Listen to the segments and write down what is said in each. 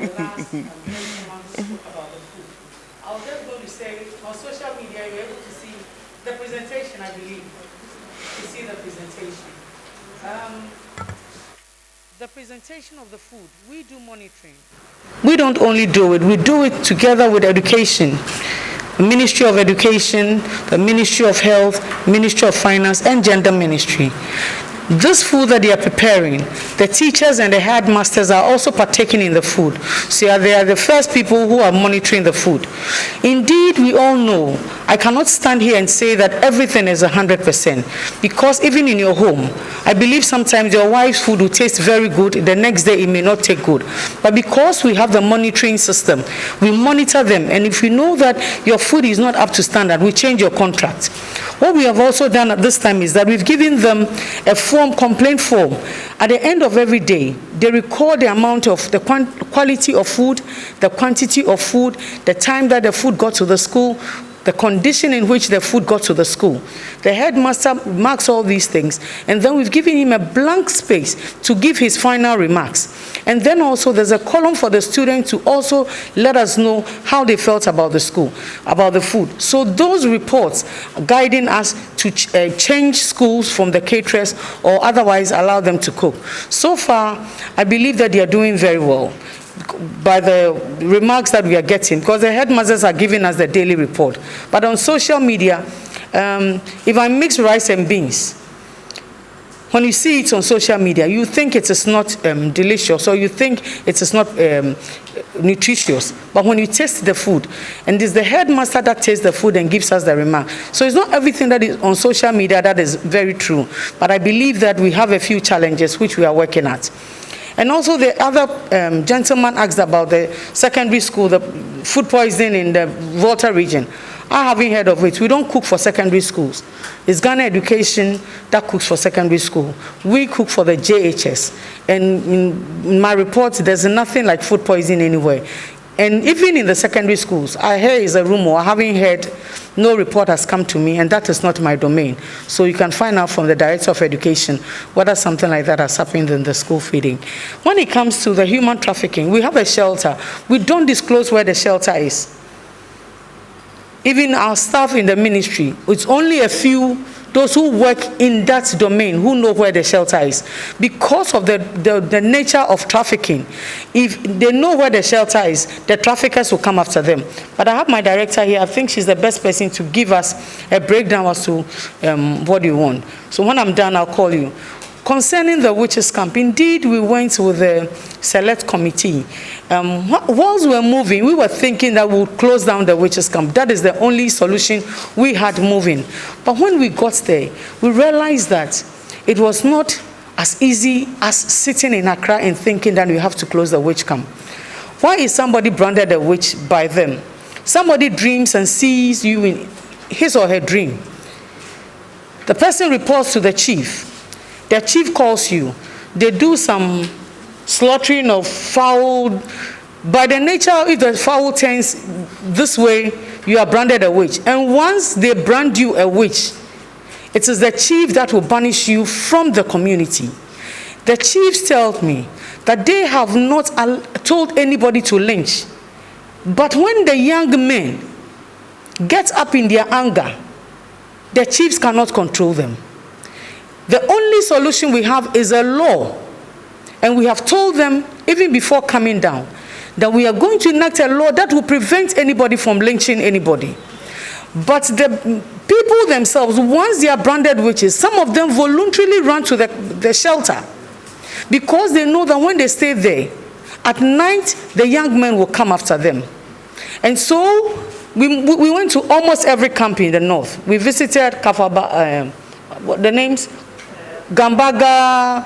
the last months spoke about the food. I was just going to say, on social media, you're able to see the presentation, I believe. To see the presentation. The presentation of the food, we do monitoring. We don't only do it, we do it together with education. The Ministry of Education, the Ministry of Health, Ministry of Finance, and Gender Ministry. This food that they are preparing, the teachers and the headmasters are also partaking in the food. So they are the first people who are monitoring the food. Indeed, we all know, I cannot stand here and say that everything is 100%, because even in your home, I believe sometimes your wife's food will taste very good, the next day it may not taste good. But because we have the monitoring system, we monitor them, and if you know that your food is not up to standard, we change your contract. What we have also done at this time is that we've given them a complaint form. At the end of every day, they record the amount of the quality of food, the quantity of food, the time that the food got to the school, the condition in which the food got to the school. The headmaster marks all these things, and then we've given him a blank space to give his final remarks. And then also there's a column for the student to also let us know how they felt about the school, about the food. So those reports guiding us to change schools from the caterers or otherwise allow them to cook. So far, I believe that they are doing very well by the remarks that we are getting, because the headmasters are giving us the daily report. But on social media, if I mix rice and beans, when you see it on social media, you think it is not delicious, or you think it is not nutritious. But when you taste the food, and it's the headmaster that tastes the food and gives us the remark. So it's not everything that is on social media that is very true. But I believe that we have a few challenges which we are working at. And also the other gentleman asked about the secondary school, the food poisoning in the Volta region. I haven't heard of it. We don't cook for secondary schools. It's Ghana Education that cooks for secondary school. We cook for the JHS. And in my report, there's nothing like food poisoning anywhere. And even in the secondary schools, I hear is a rumor. I haven't heard, no report has come to me, and that is not my domain. So you can find out from the Director of Education whether something like that has happened in the school feeding. When it comes to the human trafficking, we have a shelter. We don't disclose where the shelter is. Even our staff in the ministry, it's only a few, those who work in that domain, who know where the shelter is. Because of the nature of trafficking, if they know where the shelter is, the traffickers will come after them. But I have my director here. I think she's the best person to give us a breakdown as to what you want. So when I'm done, I'll call you. Concerning the witches' camp, indeed, we went with the select committee. Whilst we were moving, we were thinking that we would close down the witches' camp. That is the only solution we had moving. But when we got there, we realized that it was not as easy as sitting in Accra and thinking that we have to close the witch camp. Why is somebody branded a witch by them? Somebody dreams and sees you in his or her dream. The person reports to the chief. The chief calls you. They do some slaughtering of fowl. By the nature, if the fowl turns this way, you are branded a witch. And once they brand you a witch, it is the chief that will banish you from the community. The chiefs tell me that they have not told anybody to lynch. But when the young men get up in their anger, the chiefs cannot control them. The only solution we have is a law. And we have told them, even before coming down, that we are going to enact a law that will prevent anybody from lynching anybody. But the people themselves, once they are branded witches, some of them voluntarily run to the shelter, because they know that when they stay there, at night, the young men will come after them. And so, we went to almost every camp in the north. We visited Kafaba, what the names? Gambaga,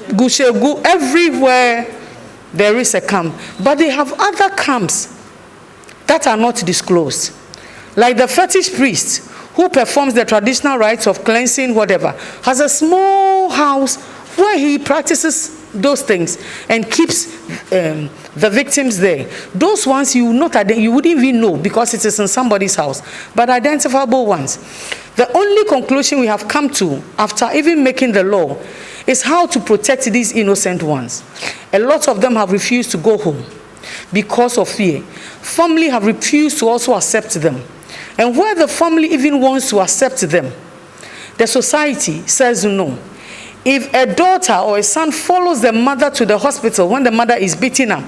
Gushegu, everywhere there is a camp. But they have other camps that are not disclosed. Like the fetish priest who performs the traditional rites of cleansing, whatever, has a small house where he practices those things and keeps the victims there. Those ones you wouldn't even know because it is in somebody's house, but identifiable ones. The only conclusion we have come to after even making the law is how to protect these innocent ones. A lot of them have refused to go home because of fear. Family have refused to also accept them. And where the family even wants to accept them, the society says no. If a daughter or a son follows the mother to the hospital when the mother is beaten up,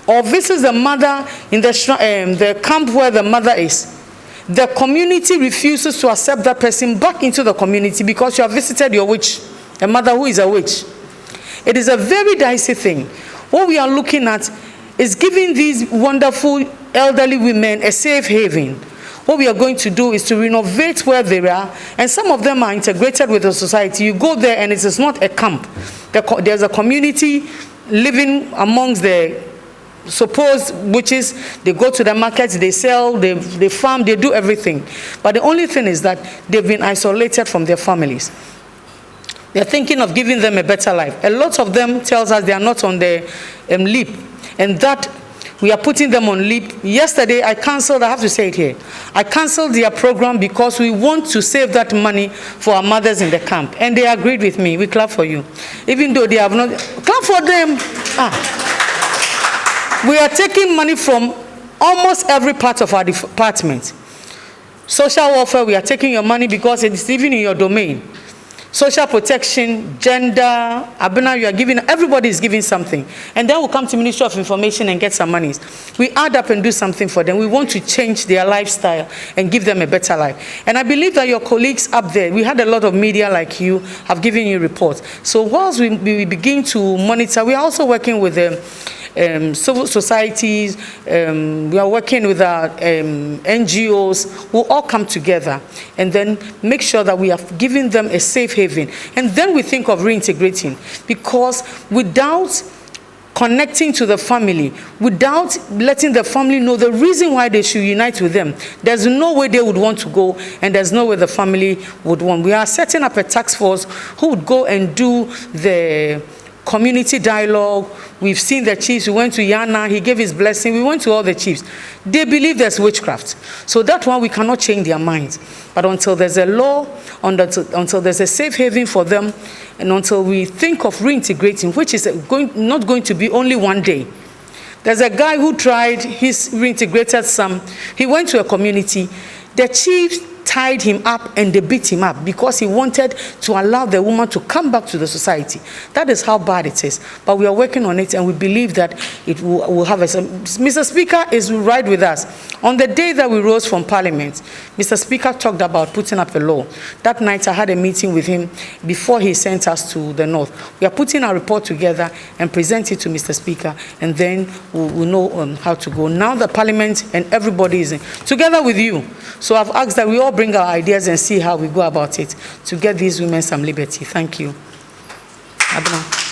or visits the mother in the camp where the mother is, the community refuses to accept that person back into the community because you have visited your witch, a mother who is a witch. It is a very dicey thing. What we are looking at is giving these wonderful elderly women a safe haven. What we are going to do is to renovate where they are, and some of them are integrated with the society. You go there and it is not a camp. There's a community living amongst the supposed witches. They go to the markets, they sell, they farm, they do everything. But the only thing is that they've been isolated from their families. They're thinking of giving them a better life. A lot of them tells us they are not on the leap, and that we are putting them on leap. Yesterday, I have to say it here, I canceled their program because we want to save that money for our mothers in the camp. And they agreed with me. We clap for you. Even though they have not, clap for them. We are taking money from almost every part of our department. Social welfare, we are taking your money because it is even in your domain. Social protection, gender, Abena, you are giving, everybody is giving something. And then we'll come to Ministry of Information and get some monies. We add up and do something for them. We want to change their lifestyle and give them a better life. And I believe that your colleagues up there, we had a lot of media like you, have given you reports. So whilst we begin to monitor, we are also working with them. Civil societies, we are working with our NGOs, we'll all come together and then make sure that we are giving them a safe haven. And then we think of reintegrating, because without connecting to the family, without letting the family know the reason why they should unite with them, there's no way they would want to go, and there's no way the family would want. We are setting up a task force who would go and do the community dialogue. We've seen the chiefs. We went to Yana, he gave his blessing. We went to all the chiefs. They believe there's witchcraft. So that's why we cannot change their minds. But until there's a law, until there's a safe haven for them, and until we think of reintegrating, which is not going to be only one day. There's a guy who tried, he's reintegrated some. He went to a community. The chiefs tied him up and they beat him up because he wanted to allow the woman to come back to the society. That is how bad it is. But we are working on it, and we believe that it will have a... Mr. Speaker is right with us. On the day that we rose from Parliament, Mr. Speaker talked about putting up a law. That night I had a meeting with him before he sent us to the north. We are putting our report together and present it to Mr. Speaker, and then we'll know how to go. Now the Parliament and everybody is in, together with you. So I've asked that we all bring our ideas and see how we go about it to get these women some liberty. Thank you. Abna.